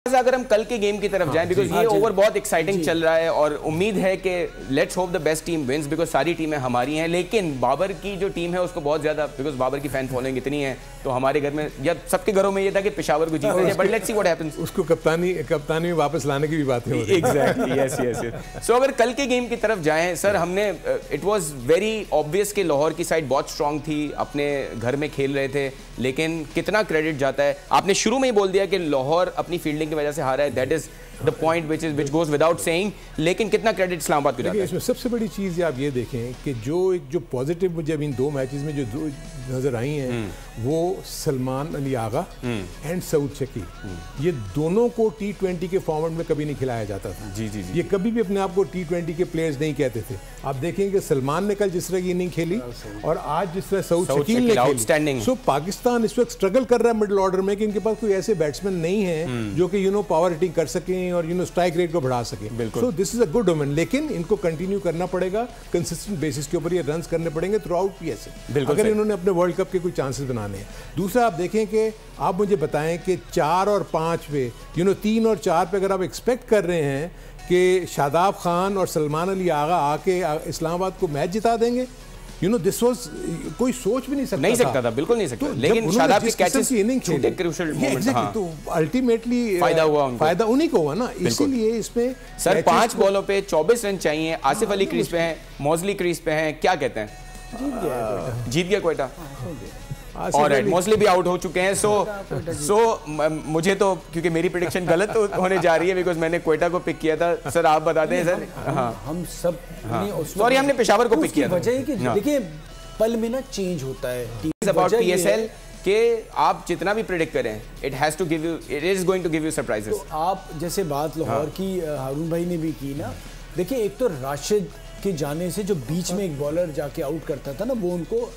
अगर हम कल के गेम की तरफ जाएं, बिकॉज ये ओवर बहुत एक्साइटिंग चल रहा है और उम्मीद है कि let's hope the best team wins, because सारी टीमें हमारी हैं, लेकिन बाबर की जो टीम है उसको बहुत ज्यादा, बिकॉज बाबर की फैन फॉलोइंग इतनी है, तो हमारे घर में या सबके घरों में ये था कि पेशावर को जीतना है, but let's see what happens. उसको कप्तानी में वापस लाने की भी बातें हो रही हैं। Exactly, yes yes yes. So अगर कल के गेम की तरफ जाएं सर, हमने इट वाज वेरी ऑब्वियस कि लाहौर की साइड बहुत स्ट्रांग थी, अपने घर में खेल रहे थे, लेकिन कितना क्रेडिट जाता है, आपने शुरू में ही बोल दिया कि लाहौर अपनी फील्डिंग की वजह से हारा है, that is the point which goes without saying, लेकिन कितना क्रेडिट इस्लामाबाद को जाता है? इसमें सबसे बड़ी चीज़ आप ये देखें कि जो पॉजिटिव मुझे इन दो मैचेस में जो नजर आई हैं वो सलमान अली आगा एंड सऊद शकील, ये दोनों को T20 के फॉर्मेट में कभी नहीं खिलाया जाता था। जी जी जी। ये कभी भी अपने आप को T20 के प्लेयर्स नहीं कहते थे। आप देखेंगे कि सलमान ने कल जिस तरह की इनिंग खेली और आज जिस तरह सऊद शकील ने खेली, सो पाकिस्तान इस वक्त स्ट्रगल कर रहा है मिडिल ऑर्डर में कि इनके पास कोई ऐसे बैट्समैन नहीं है जो कि पावर हिटिंग कर सकें और स्ट्राइक रेट को बढ़ा सके। So this is a good omen, लेकिन इनको कंटिन्यू करना पड़ेगा, कंसिस्टेंट बेसिस के ऊपर ये रन्स करने पड़ेंगे थ्रू आउट पीएसएल अगर इन्होंने अपने वर्ल्ड कप के कोई चांसेस बनाने हैं। दूसरा आप देखें कि आप मुझे बताएं कि 4 और 5 पे 3 और 4 पे अगर आप एक्सपेक्ट कर रहे हैं कि शादाब खान और सलमान अली आगा आके इस्लामाबाद को मैच जिता देंगे, दिस वाज कोई सोच भी नहीं सकता था, बिल्कुल नहीं सकता। लेकिन शादाब के कैचेस छोटे क्रूशियल मोमेंट, तो अल्टीमेटली फायदा उन्हीं को हुआ ना, इसीलिए इसमें सर 5 बॉलों पे 24 रन चाहिए। आसिफ अली क्रीज पे हैं, मौजली क्रीज पे हैं, क्या कहते हैं? जीत गया क्वेटा और मोस्टली भी आउट हो चुके हैं। सो मुझे तो, क्योंकि मेरी प्रेडिक्शन गलत होने जा रही है बिकॉज मैंने क्वेटा को पिक किया था। सर आप बता दें सर। हम सब सॉरी, हमने पेशावर को पिक किया था। वजह है कि देखिए पल में ना चेंज होता है अबाउट पीएसएल कि आप जितना भी प्रेडिक्ट करें it has to give you, it is going to give you surprises. तो आप जैसे बात लाहौर की हारून भाई ने भी की ना, देखिए एक तो राशिद के जाने से जो बीच में एक बॉलर जाके आउट करता था ना, वो उनको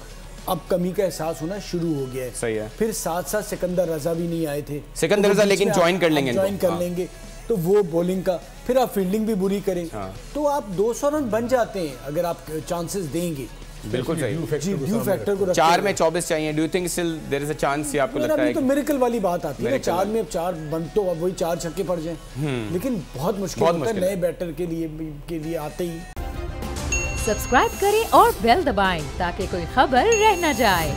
अब कमी का एहसास होना शुरू हो गया है। सही है। फिर साथ साथ सिकंदर रजा भी नहीं आए थे, सिकंदर रजा लेकिन ज्वाइन कर लेंगे, तो वो बॉलिंग का, फिर आप फील्डिंग भी बुरी करें तो आप 200 रन बन जाते हैं अगर आप चांसेस देंगे। बिल्कुल सही। ड्यू फैक्टर को 4 में 24 चाहिए। Do you think still there is a chance? ये आपको लगता है? तो मिरेकल वाली बात आती है, 4 में 4 बन तो अब वही 4 छक्के पड़ जाएं, लेकिन बहुत मुश्किल होता है नए बैटर के लिए आते ही। सब्सक्राइब करें और बेल दबाएं ताकि कोई खबर रह न जाए।